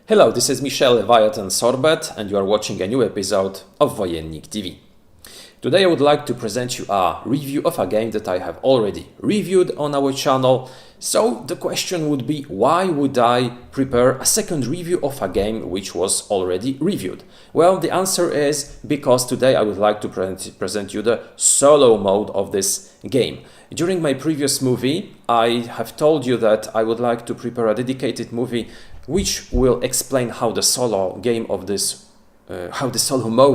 Hello, this is Michel Leviathan Sorbet and you are watching a new episode of Wojennik TV. Today I would like to present you a review of a game that I have already reviewed on our channel. So the question would be, why would I prepare a second review of a game which was already reviewed? Well, the answer is because today I would like to present you the solo mode of this game. During my previous movie, I have told you that I would like to prepare a dedicated movie which will explain how the solo mode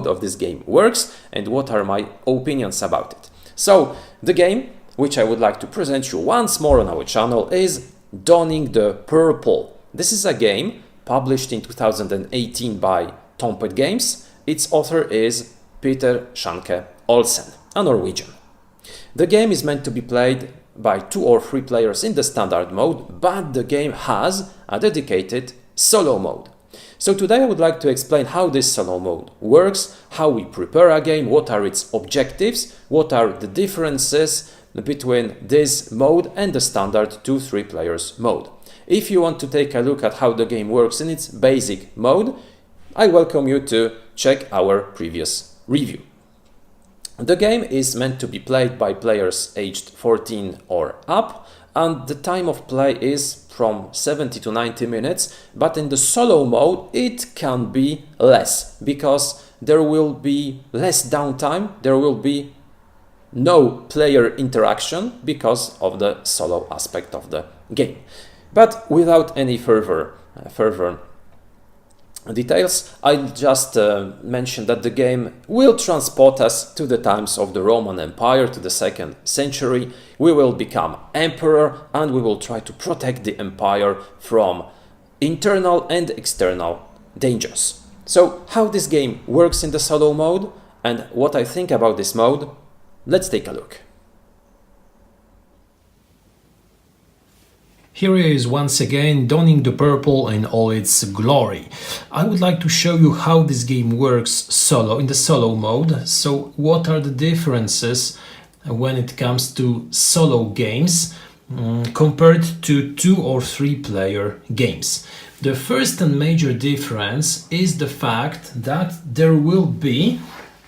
of this game works and what are my opinions about it. So the game which I would like to present you once more on our channel is Donning the Purple. This is a game published in 2018 by Tompet Games. Its author is Peter Schanke Olsen, a Norwegian. The game is meant to be played by 2 or 3 players in the standard mode, but the game has a dedicated solo mode. So today I would like to explain how this solo mode works, how we prepare a game, what are its objectives, what are the differences between this mode and the standard 2-3 players mode. If you want to take a look at how the game works in its basic mode, I welcome you to check our previous review. The game is meant to be played by players aged 14 or up, and the time of play is from 70 to 90 minutes, but in the solo mode it can be less, because there will be less downtime, there will be no player interaction because of the solo aspect of the game. But without any further details, I'll just mention that the game will transport us to the times of the Roman Empire, to the 2nd century. We will become emperor and we will try to protect the empire from internal and external dangers. So how this game works in the solo mode and what I think about this mode, let's take a look. Here is once again Donning the Purple in all its glory. I would like to show you how this game works solo, in the solo mode. So what are the differences when it comes to solo games compared to 2 or 3 player games. The first and major difference is the fact that there will be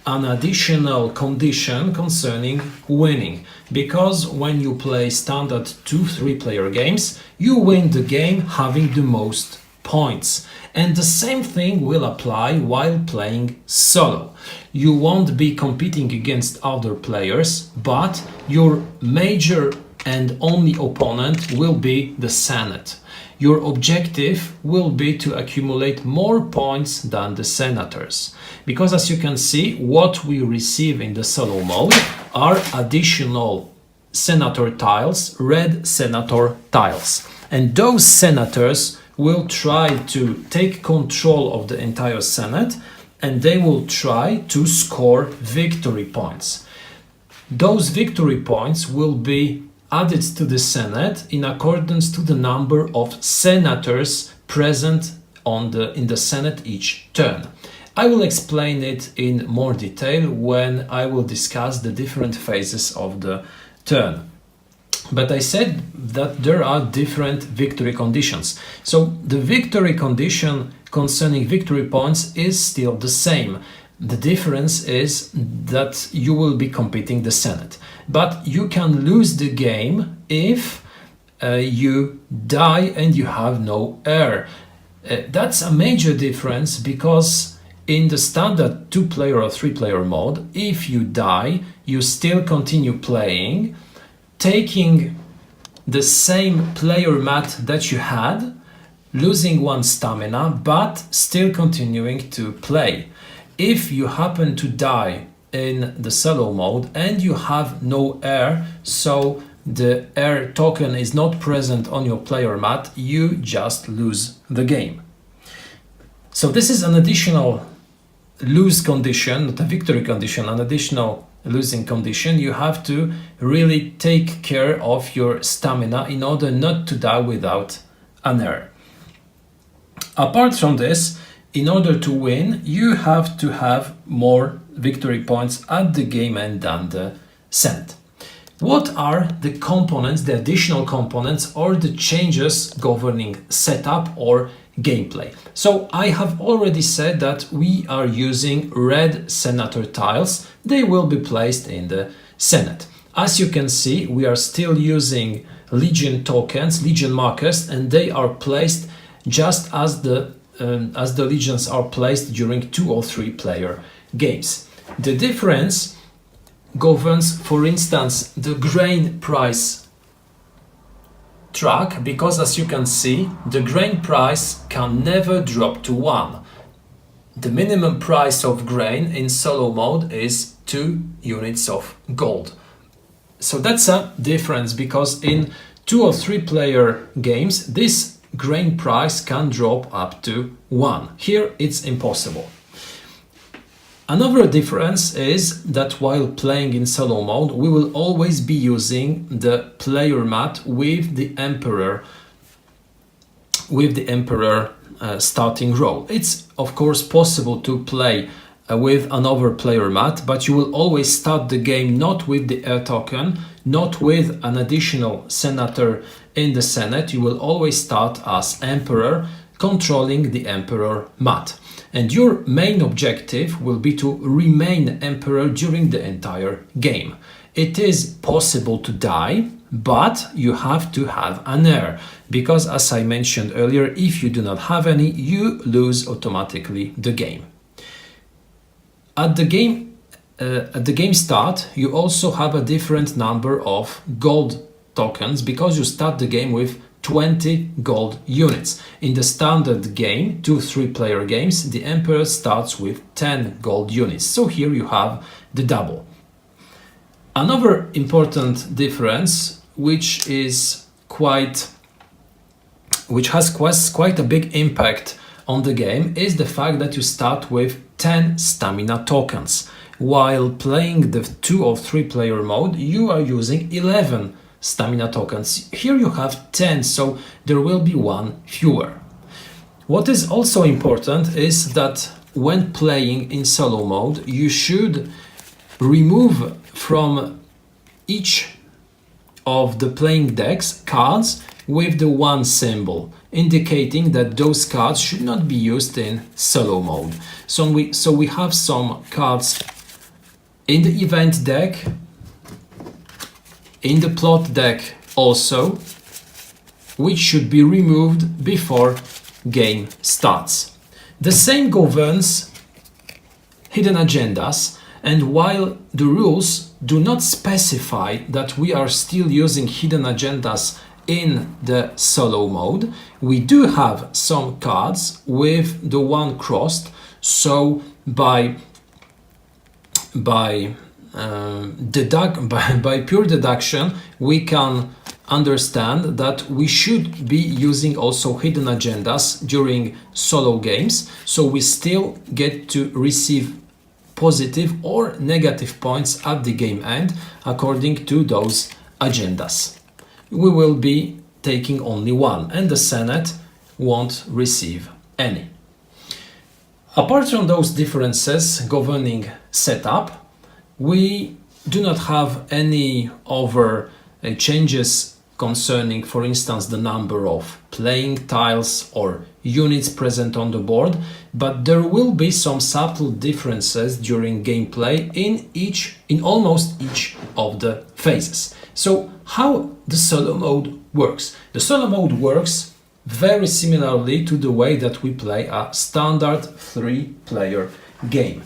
an additional condition concerning winning, because when you play standard 2-3 player games, you win the game having the most points. And the same thing will apply while playing solo. You won't be competing against other players, but your major and only opponent will be the Senate. Your objective will be to accumulate more points than the senators. Because as you can see, what we receive in the solo mode are additional senator tiles, red senator tiles. And those senators will try to take control of the entire Senate and they will try to score victory points. Those victory points will be added to the Senate in accordance to the number of senators present in the Senate each turn. I will explain it in more detail when I will discuss the different phases of the turn. But I said that there are different victory conditions. So the victory condition concerning victory points is still the same. The difference is that you will be competing the Senate. But you can lose the game if you die and you have no heir. That's a major difference, because in the standard 2-player or 3-player mode, if you die, you still continue playing, taking the same player mat that you had, losing 1 stamina, but still continuing to play. If you happen to die in the solo mode and you have no heir, so the heir token is not present on your player mat, you just lose the game. So this is an additional lose condition, not a victory condition, an additional losing condition. You have to really take care of your stamina in order not to die without an heir. Apart from this, in order to win, you have to have more victory points at the game end than the Senate. What are the components, the additional components or the changes governing setup or gameplay. So I have already said that we are using red senator tiles. They will be placed in the Senate. As you can see, we are still using Legion tokens, Legion markers, and they are placed just as the legions are placed during 2 or 3 player games. The difference governs, for instance, the grain price track, because as you can see, the grain price can never drop to 1. The minimum price of grain in solo mode is 2 units of gold. So that's a difference, because in 2 or 3 player games this grain price can drop up to 1. Here it's impossible. Another difference is that while playing in solo mode we will always be using the player mat with the emperor starting role. It's of course possible to play with another player mat, but you will always start the game not with the air token, not with an additional senator in the Senate. You will always start as emperor, controlling the emperor mat. And your main objective will be to remain emperor during the entire game. It is possible to die, but you have to have an heir, because as I mentioned earlier, if you do not have any, you lose automatically the game. At the game start, you also have a different number of gold tokens, because you start the game with 20 gold units. In the standard game, 2-3 player games, the emperor starts with 10 gold units. So here you have the double. Another important difference, which has quite a big impact on the game, is the fact that you start with 10 stamina tokens. While playing the 2 or 3 player mode, you are using 11 stamina tokens. Here you have 10, so there will be 1 fewer. What is also important is that when playing in solo mode, you should remove from each of the playing decks cards with the 1 symbol, indicating that those cards should not be used in solo mode. So we have some cards in the event deck, in the plot deck also, which should be removed before game starts. The same governs hidden agendas, and while the rules do not specify that we are still using hidden agendas in the solo mode, we do have some cards with the 1 crossed, so by pure deduction we can understand that we should be using also hidden agendas during solo games, so we still get to receive positive or negative points at the game end according to those agendas. We will be taking only 1, and the Senate won't receive any. Apart from those differences governing setup, we do not have any other changes concerning, for instance, the number of playing tiles or units present on the board, but there will be some subtle differences during gameplay in almost each of the phases. So how the solo mode works? The solo mode works very similarly to the way that we play a standard 3-player game.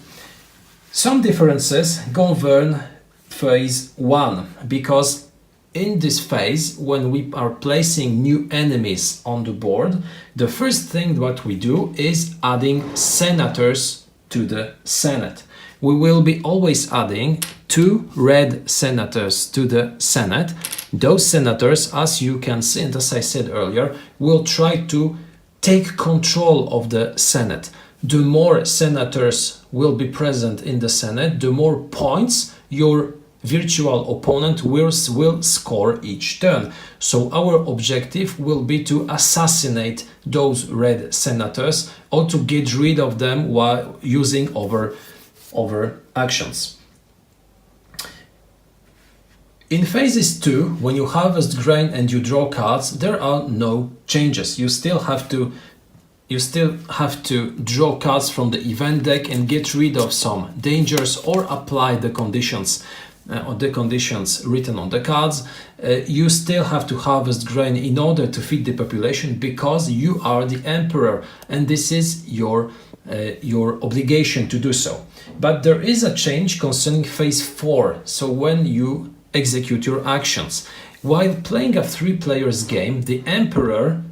Some differences govern phase 1, because in this phase, when we are placing new enemies on the board, the first thing that we do is adding senators to the Senate. We will be always adding 2 red senators to the Senate. Those senators, as you can see and as I said earlier, will try to take control of the Senate. The more senators will be present in the Senate, the more points your virtual opponent will score each turn. So our objective will be to assassinate those red senators or to get rid of them while using other actions. In phases 2, when you harvest grain and you draw cards, there are no changes. You still have to you still have to draw cards from the event deck and get rid of some dangers or apply the conditions written on the cards. You still have to harvest grain in order to feed the population because you are the emperor and this is your obligation to do so. But there is a change concerning phase 4, so when you execute your actions. While playing a 3-players game, the emperor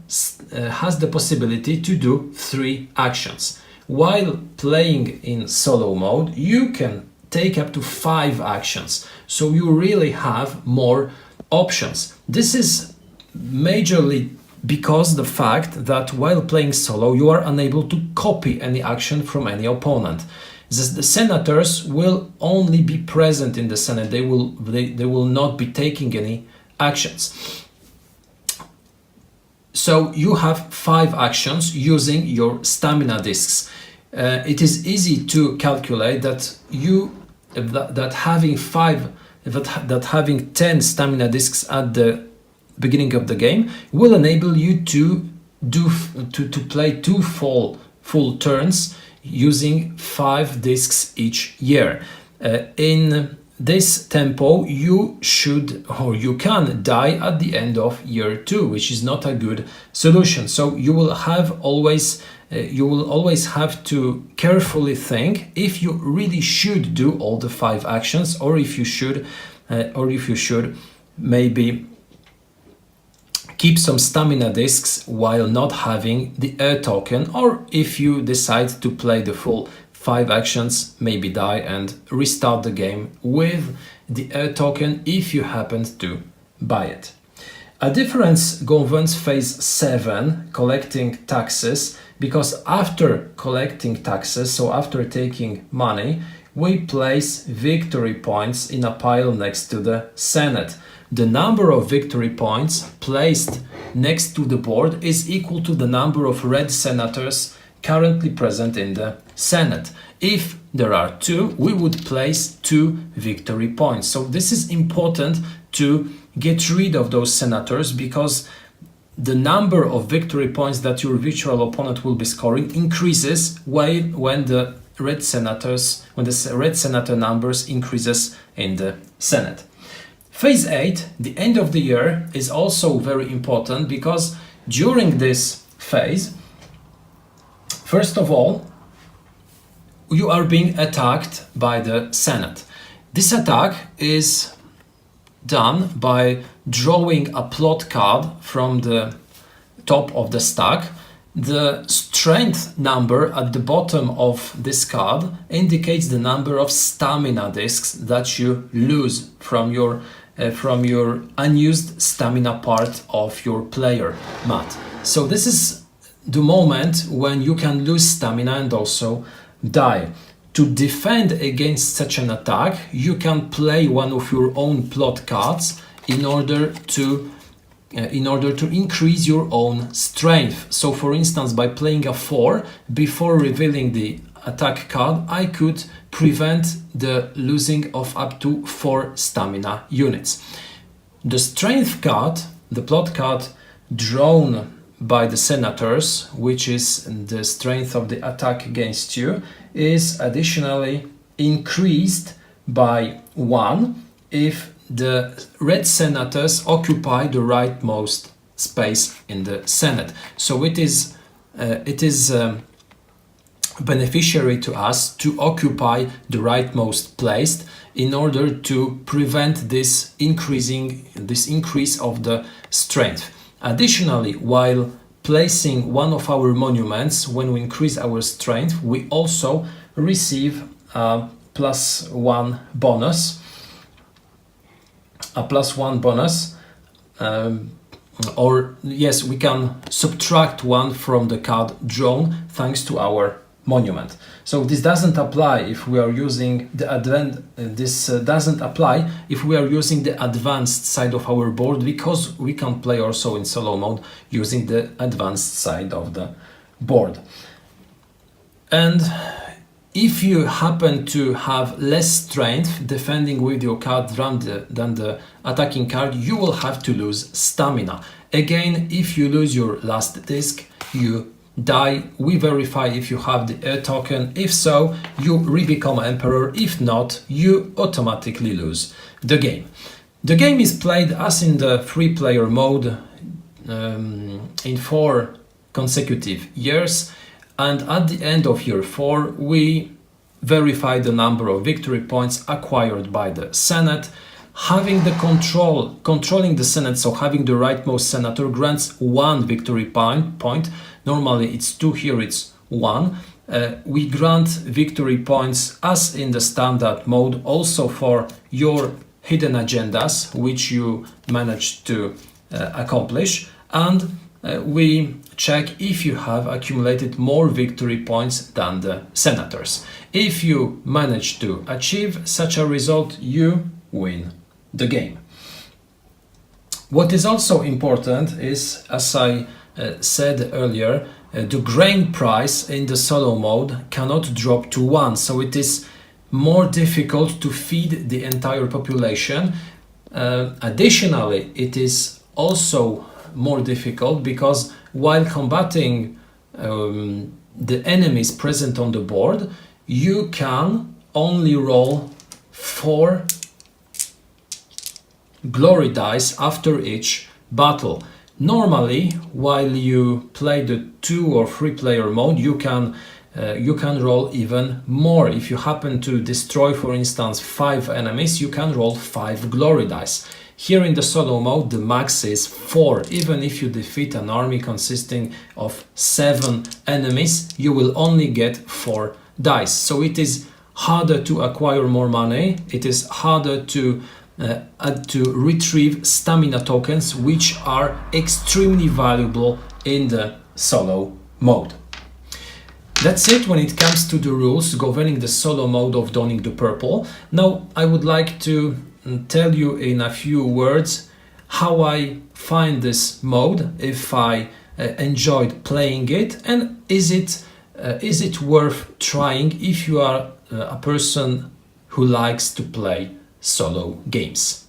has the possibility to do 3 actions. While playing in solo mode, you can take up to 5 actions, so you really have more options. This is majorly because the fact that while playing solo, you are unable to copy any action from any opponent. The senators will only be present in the Senate. They will not be taking any actions. So you have 5 actions using your stamina discs. It is easy to calculate that having 10 stamina discs at the beginning of the game will enable you to play 2 full turns using 5 discs each year. In this tempo, you should or you can die at the end of year 2, which is not a good solution. So you will always have to carefully think if you really should do all the 5 actions, or if you should maybe keep some stamina discs while not having the air token, or if you decide to play the full 5 actions, maybe die and restart the game with the air token if you happened to buy it. A difference governs phase 7, collecting taxes, because after collecting taxes, so after taking money, we place victory points in a pile next to the Senate. The number of victory points placed next to the board is equal to the number of red senators currently present in the Senate. If there are 2, we would place 2 victory points. So this is important to get rid of those senators, because the number of victory points that your virtual opponent will be scoring increases when the red senator numbers increases in the Senate. Phase 8, the end of the year, is also very important, because during this phase, first of all, you are being attacked by the Senate. This attack is done by drawing a plot card from the top of the stack. The strength number at the bottom of this card indicates the number of stamina discs that you lose from your unused stamina part of your player mat. So this is the moment when you can lose stamina and also die. To defend against such an attack, you can play one of your own plot cards in order to increase your own strength. So for instance, by playing a 4 before revealing the attack card, I could prevent the losing of up to 4 stamina units. The strength card, the plot card drawn by the senators, which is the strength of the attack against you, is additionally increased by 1 if the red senators occupy the rightmost space in the Senate. So it is beneficiary to us to occupy the rightmost place in order to prevent this increase of the strength. Additionally, while placing one of our monuments, when we increase our strength, we also receive a +1 bonus. We can subtract 1 from the card drawn thanks to our monument. So this doesn't apply if we are using the advanced side of our board, because we can play also in solo mode using the advanced side of the board. And if you happen to have less strength defending with your card than the attacking card, you will have to lose stamina. Again, if you lose your last disc, you die, we verify if you have the air token. If so, you re-become emperor. If not, you automatically lose the game. The game is played as in the 3-player mode in 4 consecutive years, and at the end of year 4 we verify the number of victory points acquired by the Senate. Having the controlling the Senate, so having the rightmost senator, grants 1 victory point. Normally it's 2, here it's 1. We grant victory points as in the standard mode also for your hidden agendas which you managed to accomplish, and we check if you have accumulated more victory points than the senators. If you manage to achieve such a result, you win the game. What is also important is, as I said earlier, the grain price in the solo mode cannot drop to 1, so it is more difficult to feed the entire population. Additionally, it is also more difficult because while combating the enemies present on the board, you can only roll 4 glory dice after each battle. Normally, while you play the 2 or 3-player mode, you can roll even more. If you happen to destroy, for instance, 5 enemies, you can roll 5 glory dice. Here in the solo mode, the max is 4. Even if you defeat an army consisting of 7 enemies, you will only get 4 dice. So it is harder to acquire more money. It is harder to retrieve stamina tokens, which are extremely valuable in the solo mode. That's it when it comes to the rules governing the solo mode of Donning the Purple. Now I would like to tell you in a few words how I find this mode, if I enjoyed playing it, and is it worth trying if you are a person who likes to play solo games.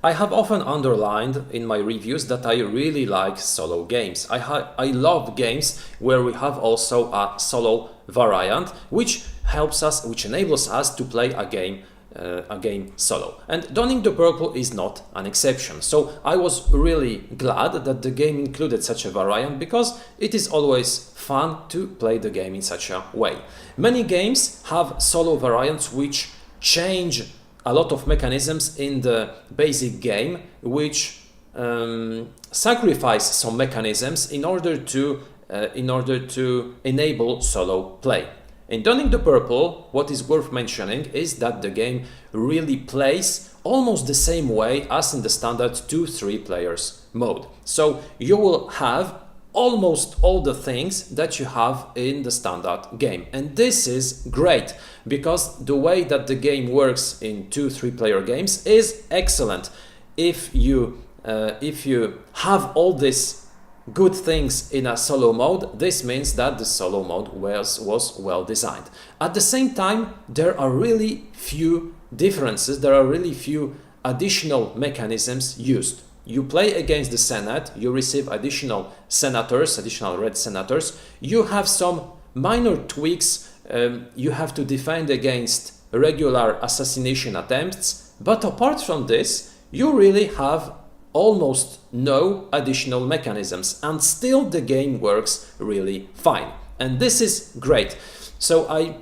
I have often underlined in my reviews that I really like solo games. I love games where we have also a solo variant, which enables us to play a game solo. And Donning the Purple is not an exception. So I was really glad that the game included such a variant, because it is always fun to play the game in such a way. Many games have solo variants which change a lot of mechanisms in the basic game, which sacrifice some mechanisms in order to enable solo play. In Donning the Purple, what is worth mentioning is that the game really plays almost the same way as in the standard 2-3 players mode. So you will have almost all the things that you have in the standard game, and this is great because the way that the game works in 2-3 player games is excellent. If you have all these good things in a solo mode, this means that the solo mode was well designed. At the same time, there are really few differences, there are really few additional mechanisms used. You play against the Senate, you receive additional senators, additional red senators, you have some minor tweaks, you have to defend against regular assassination attempts, but apart from this, you really have almost no additional mechanisms, and still the game works really fine. And this is great. So I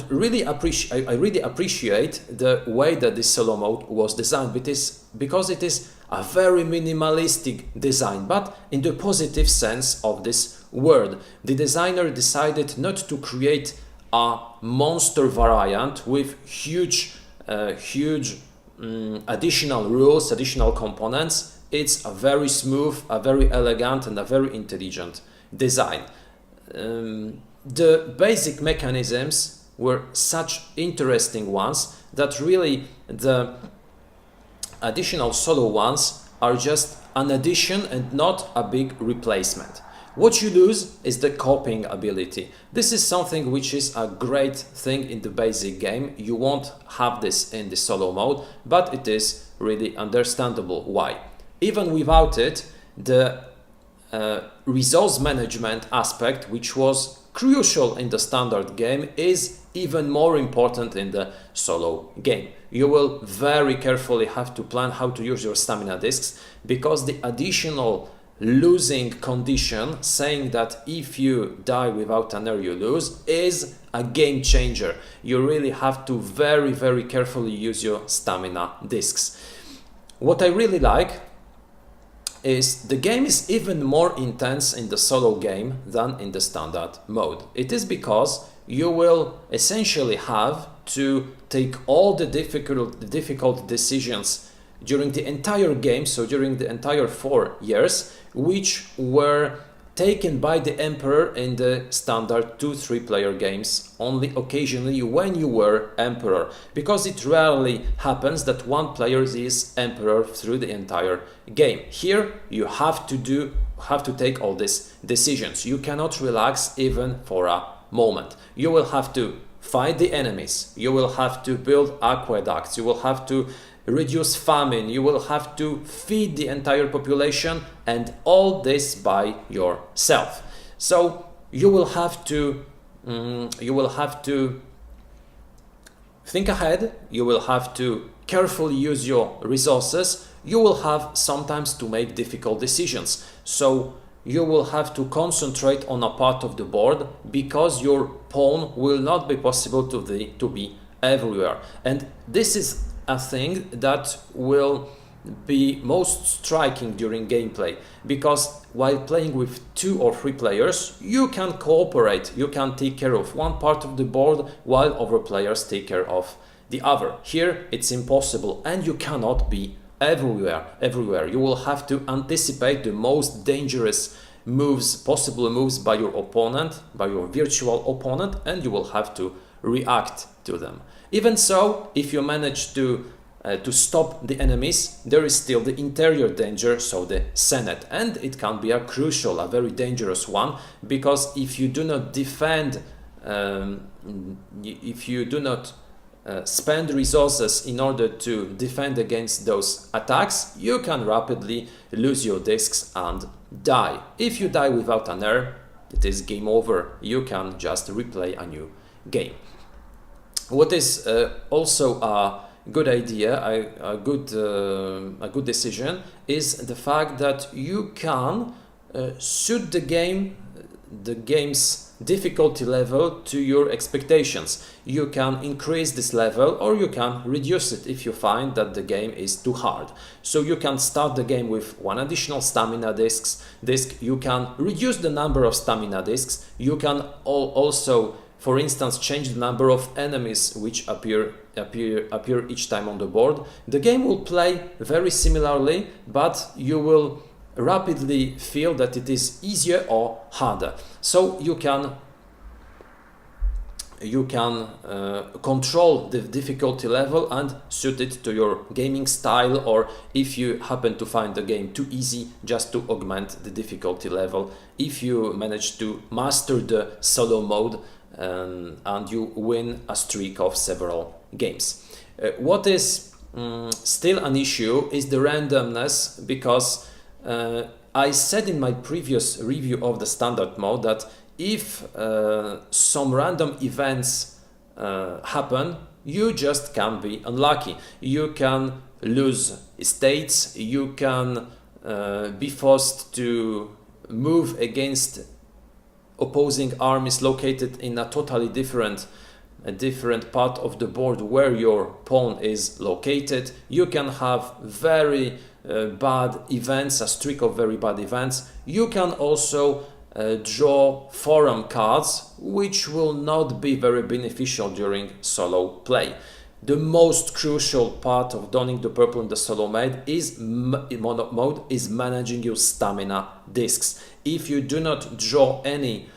really appreciate the way that this solo mode was designed, because it is a very minimalistic design, but in the positive sense of this word. The designer decided not to create a monster variant with huge additional rules, additional components. It's a very smooth, a very elegant, and a very intelligent design. The basic mechanisms were such interesting ones that really the additional solo ones are just an addition and not a big replacement. What you lose is the copying ability. This is something which is a great thing in the basic game. You won't have this in the solo mode, but it is really understandable why. Even without it, the resource management aspect, which was crucial in the standard game, is even more important in the solo game. You will very carefully have to plan how to use your stamina discs, because the additional losing condition, saying that if you die without an air you lose, is a game changer. You really have to very carefully use your stamina discs. What I really like is the game is even more intense in the solo game than in the standard mode. It is because you will essentially have to take all the difficult decisions during the entire game, so during the entire 4 years, which were taken by the Emperor in the standard 2-3 player games only occasionally when you were Emperor, because it rarely happens that one player is Emperor through the entire game. Here you have to take all these decisions. You cannot relax even for a moment. You will have to fight the enemies, you will have to build aqueducts, you will have to reduce famine, you will have to feed the entire population, and all this by yourself. So you will have to think ahead, you will have to carefully use your resources, you will have sometimes to make difficult decisions. So you will have to concentrate on a part of the board, because your pawn will not be possible to be everywhere. And this is a thing that will be most striking during gameplay, because while playing with 2 or 3 players, you can cooperate, you can take care of one part of the board while other players take care of the other. Here it's impossible, and you cannot be everywhere. You will have to anticipate the most dangerous possible moves by your opponent, by your virtual opponent, and you will have to react to them. Even so, if you manage to stop the enemies, there is still the interior danger, so the Senate, and it can be a very dangerous one, because if you do not defend, if you do not spend resources in order to defend against those attacks, you can rapidly lose your discs and die. If you die without an air, it is game over. You can just replay a new game. What is also a good idea, a good decision, is the fact that you can suit the game's difficulty level to your expectations. You can increase this level, or you can reduce it if you find that the game is too hard. So you can start the game with 1 additional stamina disc. You can reduce the number of stamina discs. You can also, for instance, change the number of enemies which appear each time on the board. The game will play very similarly, but you will rapidly feel that it is easier or harder. So you can control the difficulty level and suit it to your gaming style, or if you happen to find the game too easy, just to augment the difficulty level if you manage to master the solo mode and you win a streak of several games. What is still an issue is the randomness, because I said in my previous review of the standard mode that if some random events happen, you just can be unlucky. You can lose estates, you can be forced to move against opposing armies located in a totally different part of the board where your pawn is located. You can have very bad events, a streak of very bad events. You can also draw forum cards, which will not be very beneficial during solo play. The most crucial part of donning the purple in the solo mode is managing your stamina discs. If you do not draw any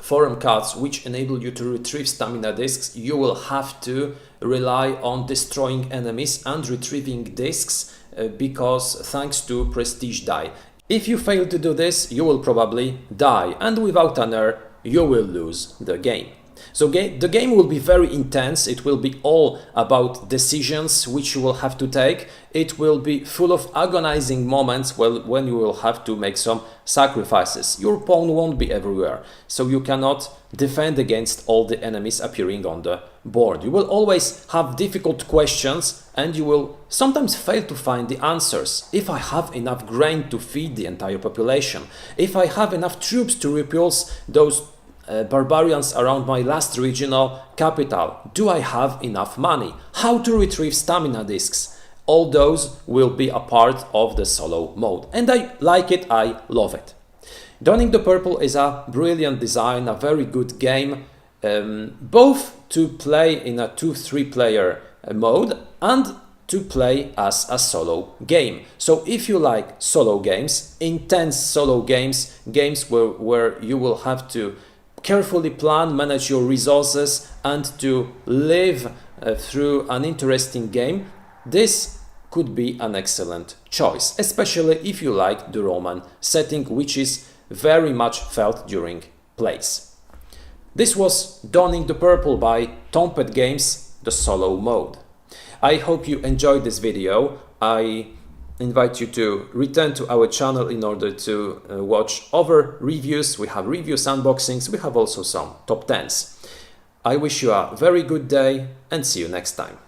forum cards which enable you to retrieve stamina discs, you will have to rely on destroying enemies and retrieving discs because thanks to prestige die. If you fail to do this, you will probably die, and without an heir, you will lose the game. So the game will be very intense. It will be all about decisions which you will have to take. It will be full of agonizing moments when you will have to make some sacrifices. Your pawn won't be everywhere, so you cannot defend against all the enemies appearing on the board. You will always have difficult questions and you will sometimes fail to find the answers. If I have enough grain to feed the entire population, if I have enough troops to repulse those barbarians around my last regional capital, do I have enough money? How to retrieve stamina discs? All those will be a part of the solo mode. And I like it, I love it. Donning the Purple is a brilliant design, a very good game, both to play in a 2-3 player mode and to play as a solo game. So if you like solo games, intense solo games, games where you will have to carefully plan, manage your resources and to live through an interesting game, this could be an excellent choice, especially if you like the Roman setting, which is very much felt during plays. This was Donning the Purple by Tompet Games, the solo mode. I hope you enjoyed this video. I invite you to return to our channel in order to watch other reviews. We have reviews, unboxings, we have also some top 10s. I wish you a very good day and see you next time.